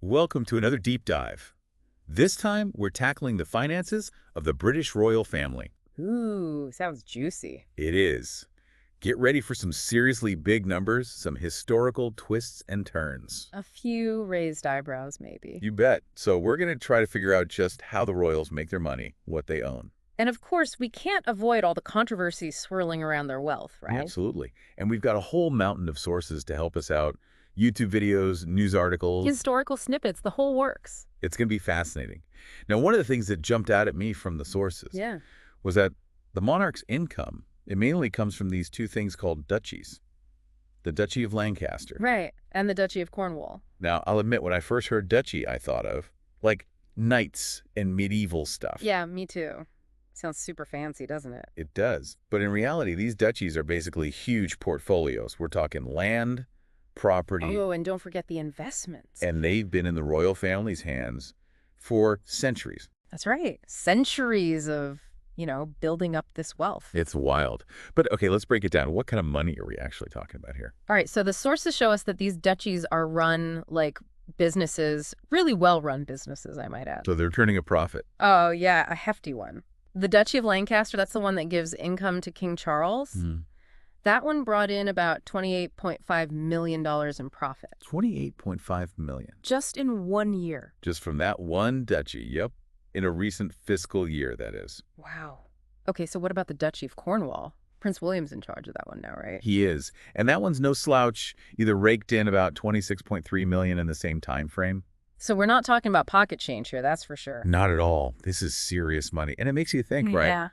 Welcome to another deep dive. This time, we're tackling the finances of the British royal family. Ooh, sounds juicy. It is. Get ready for some seriously big numbers, some historical twists and turns. A few raised eyebrows, maybe. You bet. So we're going to try to figure out just how the royals make their money, what they own. And of course, we can't avoid all the controversies swirling around their wealth, right? Absolutely. And we've got a whole mountain of sources to help us out. YouTube videos, news articles. Historical snippets, the whole works. It's going to be fascinating. Now, one of the things that jumped out at me from the sources Yeah. was that the monarch's income, it mainly comes from these two things called duchies. The Duchy of Lancaster. Right. And the Duchy of Cornwall. Now, I'll admit, when I first heard duchy, I thought of, like, knights and medieval stuff. Yeah, me too. Sounds super fancy, doesn't it? It does. But in reality, these duchies are basically huge portfolios. We're talking land, property, Oh, and don't forget the investments. and they've been in the royal family's hands for centuries. That's right. Centuries of, building up this wealth. It's wild. But okay, let's break it down. What kind of money are we actually talking about here? All right, so the sources show us that these duchies are run like businesses, really well-run businesses, I might add. So they're turning a profit. Oh, yeah, a hefty one. The Duchy of Lancaster, that's the one that gives income to King Charles. That one brought in about $28.5 million in profit. $28.5 million. Just in 1 year. Just from that one duchy, yep. In a recent fiscal year, that is. Wow. Okay, so what about the Duchy of Cornwall? Prince William's in charge of that one now, right? He is. And that one's no slouch, either raked in about $26.3 million in the same time frame. So we're not talking about pocket change here, that's for sure. Not at all. This is serious money. And it makes you think, right? Yeah.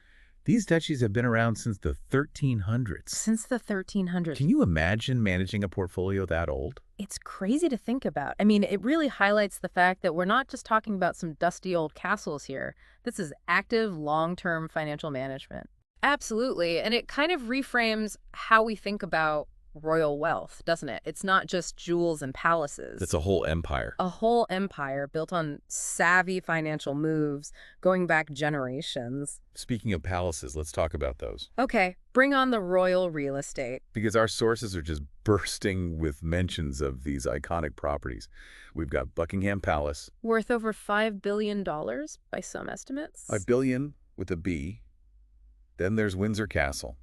These duchies have been around since the 1300s. Since the 1300s. Can you imagine managing a portfolio that old? It's crazy to think about. I mean, it really highlights the fact that we're not just talking about some dusty old castles here. This is active, long-term financial management. Absolutely. And it kind of reframes how we think about royal wealth, doesn't it? It's not just jewels and palaces. It's a whole empire. A whole empire built on savvy financial moves going back generations. Speaking of palaces, let's talk about those. Okay, bring on the royal real estate. Because our sources are just bursting with mentions of these iconic properties. We've got Buckingham Palace. Worth over $5 billion by some estimates. $1 billion with a B. Then there's Windsor Castle.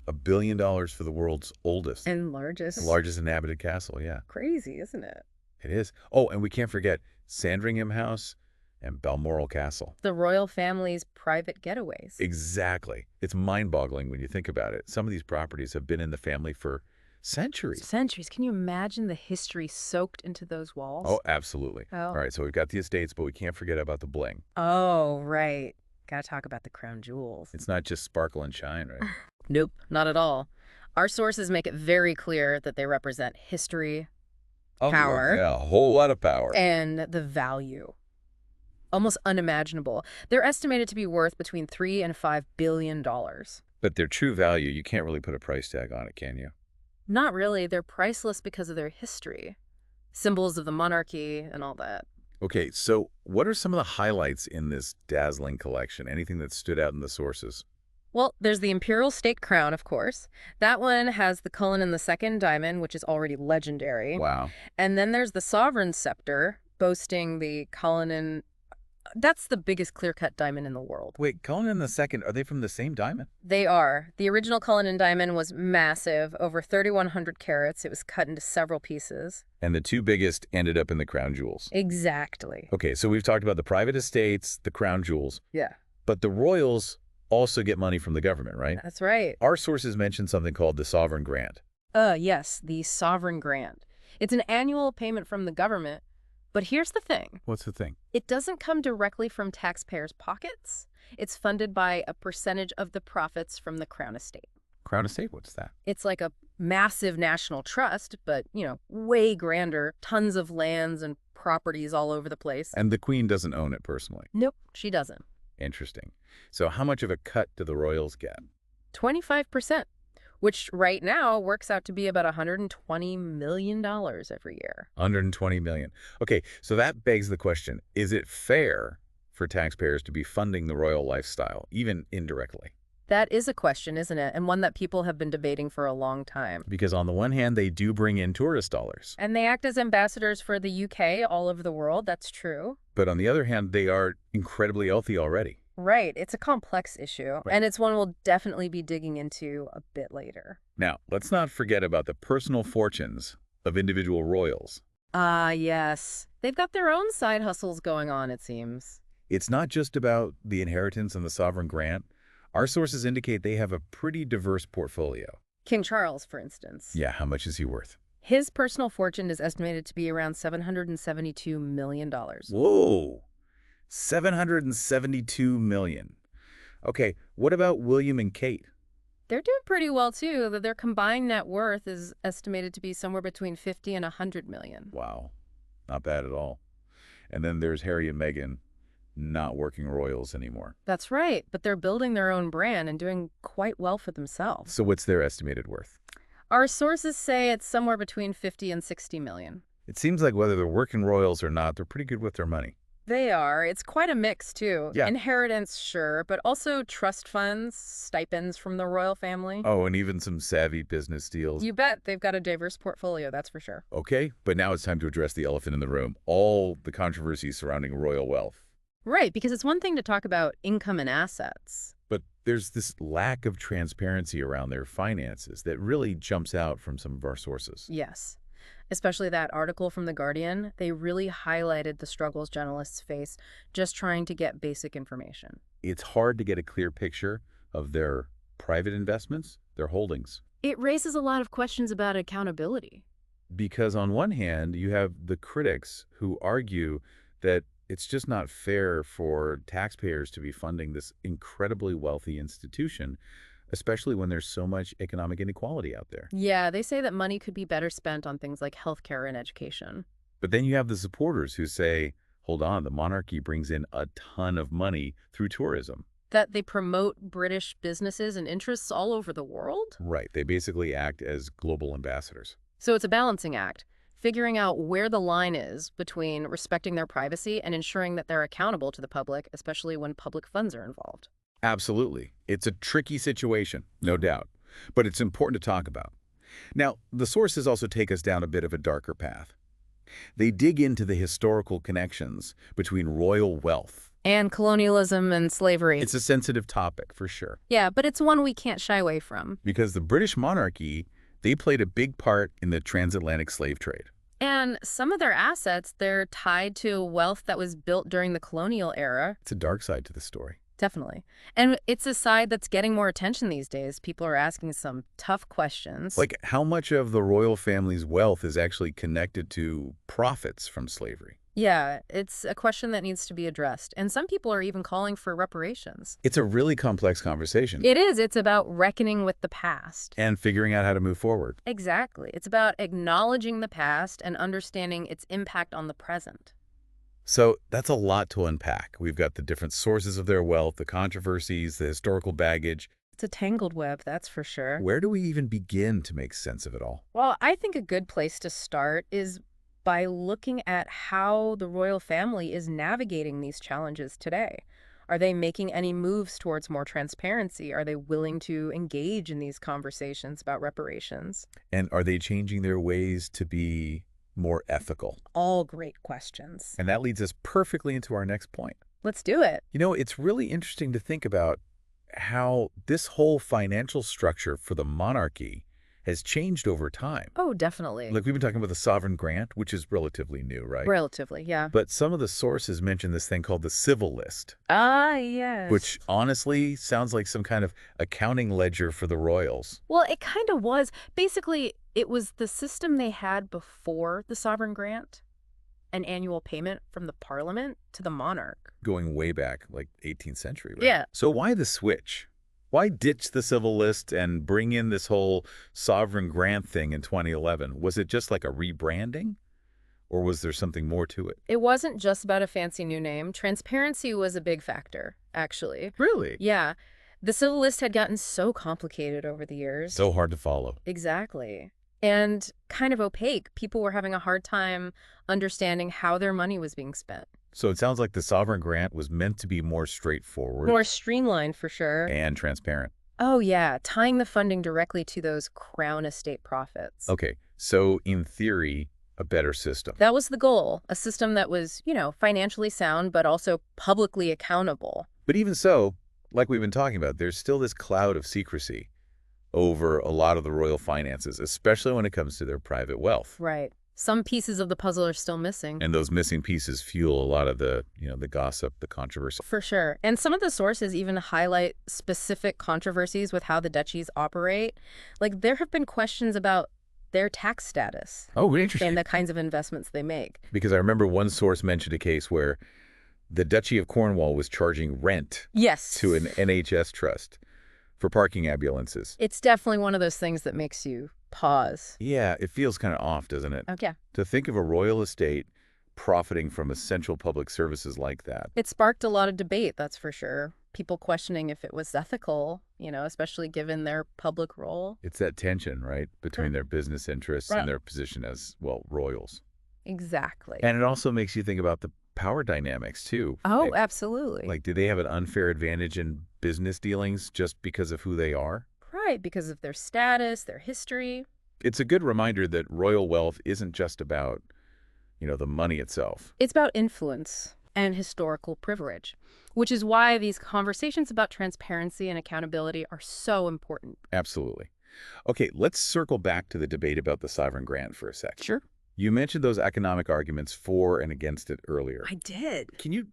$1 billion for the world's oldest. And largest. Largest inhabited castle, yeah. Crazy, isn't it? It is. Oh, and we can't forget Sandringham House and Balmoral Castle. The royal family's private getaways. Exactly. It's mind-boggling when you think about it. Some of these properties have been in the family for centuries. Centuries. Can you imagine the history soaked into those walls? Oh, absolutely. Oh. All right, so we've got the estates, but we can't forget about the bling. Oh, right. Gotta talk about the crown jewels. It's not just sparkle and shine, right? Nope, not at all. Our sources make it very clear that they represent history, power. Yeah, a whole lot of power. And the value. Almost unimaginable. They're estimated to be worth between $3 and $5 billion. But their true value, you can't really put a price tag on it, can you? Not really. They're priceless because of their history. Symbols of the monarchy and all that. Okay, so what are some of the highlights in this dazzling collection? Anything that stood out in the sources? Well, there's the Imperial State Crown, of course. That one has the Cullinan II diamond, which is already legendary. Wow. And then there's the Sovereign Scepter, boasting the Cullinan. That's the biggest clear-cut diamond in the world. Wait, Cullinan II, are they from the same diamond? They are. The original Cullinan diamond was massive, over 3,100 carats. It was cut into several pieces. And the two biggest ended up in the crown jewels. Exactly. Okay, so we've talked about the private estates, the crown jewels. Yeah. But the royals also get money from the government, right? That's right. Our sources mention something called the sovereign grant. Yes, the sovereign grant. It's an annual payment from the government. But here's the thing. What's the thing? It doesn't come directly from taxpayers' pockets. It's funded by a percentage of the profits from the Crown Estate. Crown estate, what's that? It's like a massive national trust, but, way grander. Tons of lands and properties all over the place. And the Queen doesn't own it personally. Nope, she doesn't. Interesting. So how much of a cut do the royals get? 25%, which right now works out to be about $120 million every year. $120 million. Okay, so that begs the question, is it fair for taxpayers to be funding the royal lifestyle, even indirectly? That is a question, isn't it? And one that people have been debating for a long time. Because on the one hand, they do bring in tourist dollars. And they act as ambassadors for the UK all over the world. That's true. But on the other hand, they are incredibly healthy already. Right. It's a complex issue, Right. and it's one we'll definitely be digging into a bit later. Now, let's not forget about the personal fortunes of individual royals. Ah, yes. They've got their own side hustles going on, it seems. It's not just about the inheritance and the sovereign grant. Our sources indicate they have a pretty diverse portfolio. King Charles, for instance. Yeah, how much is he worth? His personal fortune is estimated to be around $772 million. Whoa! $772 million. Okay, what about William and Kate? They're doing pretty well, too. Their combined net worth is estimated to be somewhere between 50 and 100 million. Wow, not bad at all. And then there's Harry and Meghan, not working royals anymore. That's right, but they're building their own brand and doing quite well for themselves. So what's their estimated worth? Our sources say it's somewhere between 50 and 60 million. It seems like whether they're working royals or not, they're pretty good with their money. They are. It's quite a mix, too. Yeah. Inheritance, sure, but also trust funds, stipends from the royal family. Oh, and even some savvy business deals. You bet they've got a diverse portfolio, that's for sure. Okay, but now it's time to address the elephant in the room, all the controversies surrounding royal wealth. Right, because it's one thing to talk about income and assets. But there's this lack of transparency around their finances that really jumps out from some of our sources. Yes. Especially that article from The Guardian, they really highlighted the struggles journalists face just trying to get basic information. It's hard to get a clear picture of their private investments, their holdings. It raises a lot of questions about accountability. Because on one hand, you have the critics who argue that it's just not fair for taxpayers to be funding this incredibly wealthy institution, especially when there's so much economic inequality out there. Yeah, they say that money could be better spent on things like healthcare and education. But then you have the supporters who say, hold on, the monarchy brings in a ton of money through tourism. That they promote British businesses and interests all over the world? Right. They basically act as global ambassadors. So it's a balancing act, figuring out where the line is between respecting their privacy and ensuring that they're accountable to the public, especially when public funds are involved. Absolutely. It's a tricky situation, no doubt, but it's important to talk about. Now, the sources also take us down a bit of a darker path. They dig into the historical connections between royal wealth. And colonialism and slavery. It's a sensitive topic, for sure. Yeah, but it's one we can't shy away from. Because the British monarchy, they played a big part in the transatlantic slave trade. And some of their assets, they're tied to wealth that was built during the colonial era. It's a dark side to the story. Definitely. And it's a side that's getting more attention these days. People are asking some tough questions. Like, how much of the royal family's wealth is actually connected to profits from slavery? Yeah, it's a question that needs to be addressed. And some people are even calling for reparations. It's a really complex conversation. It is. It's about reckoning with the past. And figuring out how to move forward. Exactly. It's about acknowledging the past and understanding its impact on the present. So that's a lot to unpack. We've got the different sources of their wealth, the controversies, the historical baggage. It's a tangled web, that's for sure. Where do we even begin to make sense of it all? Well, I think a good place to start is by looking at how the royal family is navigating these challenges today. Are they making any moves towards more transparency? Are they willing to engage in these conversations about reparations? And are they changing their ways to be more ethical? All great questions. And that leads us perfectly into our next point. Let's do it. You know, it's really interesting to think about how this whole financial structure for the monarchy has changed over time. Oh, definitely. Like, we've been talking about the sovereign grant, which is relatively new, right? Relatively, yeah. But some of the sources mention this thing called the civil list, Ah, yes. which honestly sounds like some kind of accounting ledger for the royals. Well, it kind of was. Basically, it was the system they had before the sovereign grant, an annual payment from the parliament to the monarch. Going way back, like 18th century, right? Yeah. So why the switch? Why ditch the civil list and bring in this whole sovereign grant thing in 2011? Was it just like a rebranding? Or was there something more to it? It wasn't just about a fancy new name. Transparency was a big factor, actually. Really? Yeah. The civil list had gotten so complicated over the years. So hard to follow. Exactly. And kind of opaque. People were having a hard time understanding how their money was being spent. So it sounds like the sovereign grant was meant to be more straightforward. More streamlined, for sure. And transparent. Oh, yeah, tying the funding directly to those crown estate profits. Okay, so in theory, a better system. That was the goal, a system that was, financially sound, but also publicly accountable. But even so, like we've been talking about, there's still this cloud of secrecy over a lot of the royal finances, especially when it comes to their private wealth. Right. Some pieces of the puzzle are still missing. And those missing pieces fuel a lot of the gossip, the controversy. For sure. And some of the sources even highlight specific controversies with how the duchies operate. Like, there have been questions about their tax status Oh, interesting. and the kinds of investments they make. Because I remember one source mentioned a case where the Duchy of Cornwall was charging rent Yes. to an NHS trust for parking ambulances. It's definitely one of those things that makes you pause. Yeah, it feels kind of off, doesn't it? Okay. To think of a royal estate profiting from essential public services like that. It sparked a lot of debate, that's for sure. People questioning if it was ethical, especially given their public role. It's that tension, right, between Sure. their business interests Right. and their position as, well, royals. Exactly. And it also makes you think about the power dynamics, too. Oh, absolutely. Like, do they have an unfair advantage in business dealings just because of who they are? Right, because of their status, their history. It's a good reminder that royal wealth isn't just about, the money itself. It's about influence and historical privilege, which is why these conversations about transparency and accountability are so important. Absolutely. Okay, let's circle back to the debate about the sovereign grant for a sec. Sure. You mentioned those economic arguments for and against it earlier. I did. Can you,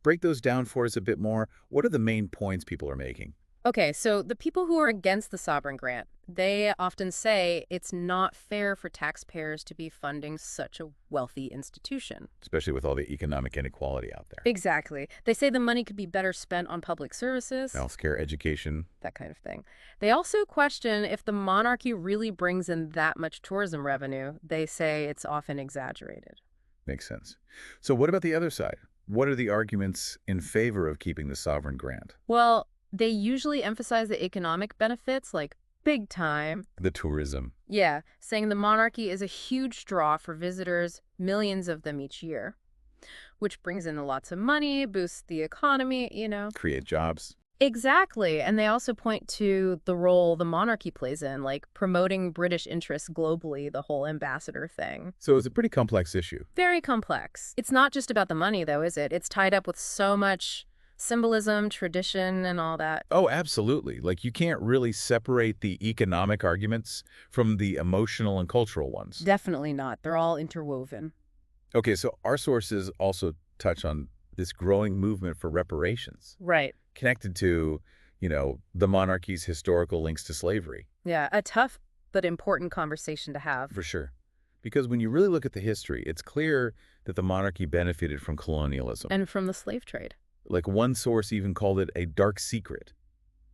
break those down for us a bit more? What are the main points people are making? Okay, so the people who are against the sovereign grant, they often say it's not fair for taxpayers to be funding such a wealthy institution. Especially with all the economic inequality out there. Exactly. They say the money could be better spent on public services, Healthcare, education. that kind of thing. They also question if the monarchy really brings in that much tourism revenue. They say it's often exaggerated. Makes sense. So what about the other side? What are the arguments in favor of keeping the sovereign grant? Well, they usually emphasize the economic benefits, like big time. The tourism. Yeah, saying the monarchy is a huge draw for visitors, millions of them each year, which brings in lots of money, boosts the economy. Create jobs. Exactly. And they also point to the role the monarchy plays in, like promoting British interests globally, the whole ambassador thing. So it's a pretty complex issue. Very complex. It's not just about the money, though, is it? It's tied up with so much symbolism, tradition, and all that. Oh, absolutely. You can't really separate the economic arguments from the emotional and cultural ones. Definitely not. They're all interwoven. Okay, so our sources also touch on this growing movement for reparations Right. connected to, the monarchy's historical links to slavery. Yeah, a tough but important conversation to have. For sure. Because when you really look at the history, it's clear that the monarchy benefited from colonialism. And from the slave trade. One source even called it a dark secret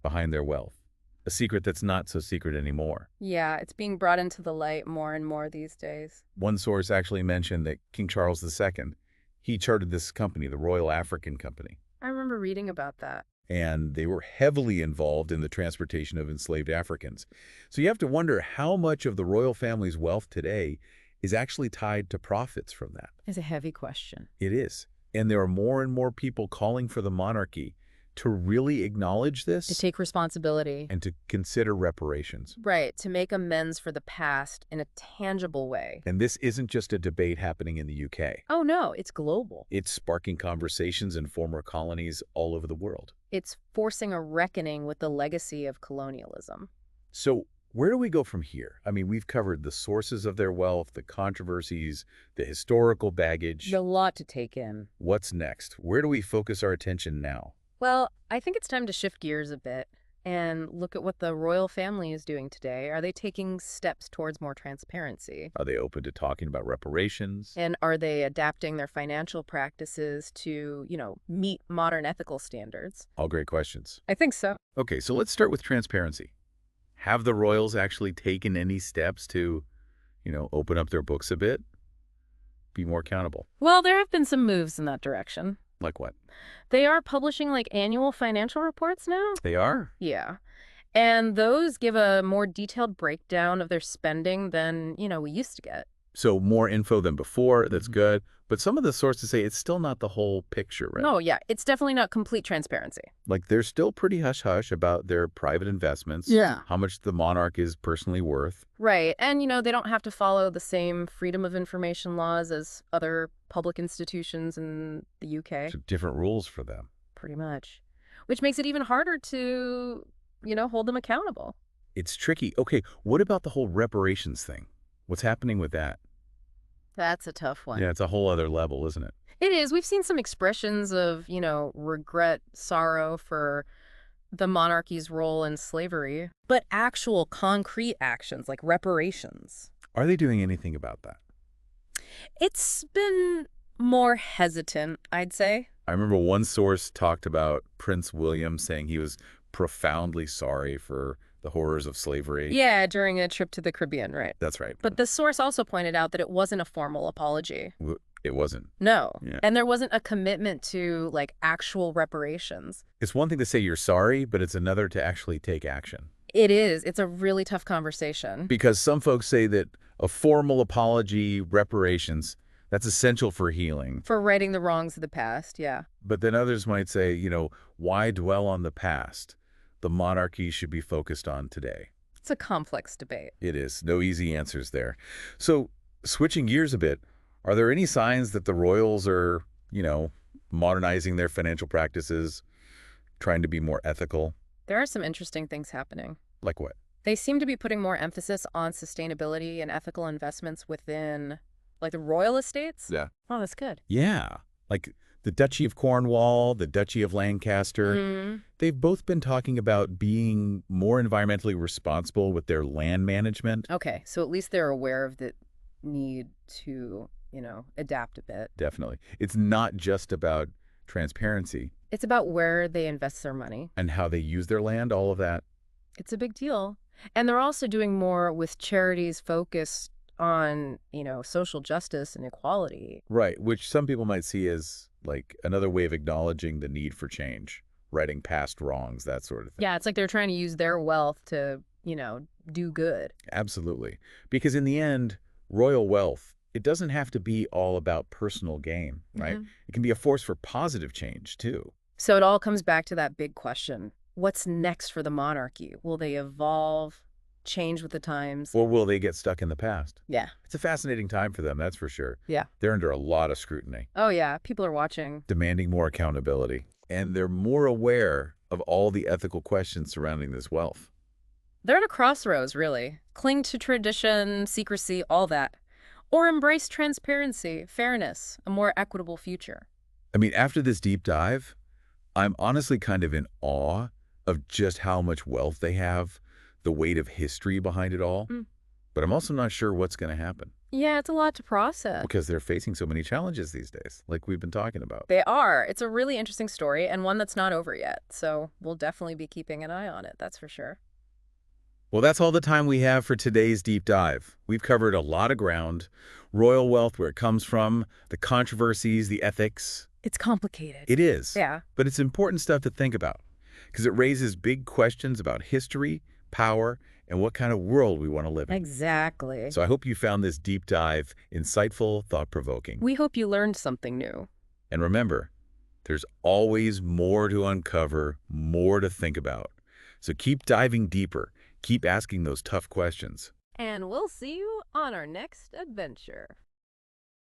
behind their wealth. A secret that's not so secret anymore. Yeah, it's being brought into the light more and more these days. One source actually mentioned that King Charles II, he chartered this company, the Royal African Company. I remember reading about that. And they were heavily involved in the transportation of enslaved Africans. So you have to wonder how much of the royal family's wealth today is actually tied to profits from that. It's a heavy question. It is. And there are more and more people calling for the monarchy to really acknowledge this To take responsibility. and to consider reparations. Right, to make amends for the past in a tangible way. And this isn't just a debate happening in the UK. Oh no, it's global. It's sparking conversations in former colonies all over the world. It's forcing a reckoning with the legacy of colonialism. So where do we go from here? I mean, we've covered the sources of their wealth, the controversies, the historical baggage. A lot to take in. What's next? Where do we focus our attention now? Well, I think it's time to shift gears a bit and look at what the royal family is doing today. Are they taking steps towards more transparency? Are they open to talking about reparations? And are they adapting their financial practices to, meet modern ethical standards? All great questions. I think so. Okay, so let's start with transparency. Have the royals actually taken any steps to, open up their books a bit? Be more accountable? Well, there have been some moves in that direction. Like what? They are publishing annual financial reports now. They are? Yeah. And those give a more detailed breakdown of their spending than, we used to get. So more info than before, that's Mhm. good. But some of the sources say it's still not the whole picture, right? No, yeah, it's definitely not complete transparency. Like they're still pretty hush-hush about their private investments, Yeah. how much the monarch is personally worth. Right. And, they don't have to follow the same freedom of information laws as other public institutions in the UK, So different rules for them. pretty much, which makes it even harder to, hold them accountable. It's tricky. Okay, what about the whole reparations thing? What's happening with that? That's a tough Yeah, one. it's a whole other level, isn't it? It is. We've seen some expressions of, regret, sorrow for the monarchy's role in slavery, but actual concrete actions like reparations. Are they doing anything about that? It's been more hesitant, I'd say. I remember one source talked about Prince William saying he was profoundly sorry for the horrors of slavery. Yeah, during a trip to the Caribbean, right. That's right. But the source also pointed out that it wasn't a formal apology. It wasn't. No. Yeah. And there wasn't a commitment to, actual reparations. It's one thing to say you're sorry, but it's another to actually take action. It is. It's a really tough conversation. Because some folks say that a formal apology, reparations, that's essential for healing. For righting the wrongs of the past, yeah. But then others might say, why dwell on the past? The monarchy should be focused on today. It's a complex debate. It is. No easy answers there. So, switching gears a bit, are there any signs that the royals are, modernizing their financial practices, trying to be more ethical? There are some interesting things happening. Like what? They seem to be putting more emphasis on sustainability and ethical investments within, the royal estates. Yeah. Oh, that's good. Yeah. Like the Duchy of Cornwall, the Duchy of Lancaster, Mm. they've both been talking about being more environmentally responsible with their land management. Okay, so at least they're aware of the need to, adapt a bit. Definitely. It's not just about transparency It's about where they invest their money. and how they use their land, all of that. It's a big deal. And they're also doing more with charities focused on, social justice and equality. Right, which some people might see as like another way of acknowledging the need for change, righting past wrongs, that sort of thing. Yeah, it's like they're trying to use their wealth to, do good. Absolutely. Because in the end, royal wealth, it doesn't have to be all about personal gain, right? Mhm. It can be a force for positive change, too. So it all comes back to that big question. What's next for the monarchy? Will they evolve, change with the times? Or will they get stuck in the past? Yeah. It's a fascinating time for them, that's for sure. Yeah. They're under a lot of scrutiny, Oh, yeah. People are watching. demanding more accountability, and they're more aware of all the ethical questions surrounding this wealth. They're at a crossroads, really. Cling to tradition, secrecy, all that. Or embrace transparency, fairness, a more equitable future. I mean, after this deep dive, I'm honestly kind of in awe of just how much wealth they have, the weight of history behind it all. Mm. But I'm also not sure what's going to happen Yeah, it's a lot to process. because they're facing so many challenges these days, like we've been talking about. They are. It's a really interesting story and one that's not over yet. So we'll definitely be keeping an eye on it, that's for sure. Well, that's all the time we have for today's deep dive. We've covered a lot of ground: royal wealth, where it comes from, the controversies, the ethics. It's complicated. It is. Yeah. But it's important stuff to think about because it raises big questions about history, power, and what kind of world we want to live in. Exactly. So I hope you found this deep dive insightful, thought-provoking. We hope you learned something new. And remember, there's always more to uncover, more to think about. So keep diving deeper. Keep asking those tough questions. And we'll see you on our next adventure.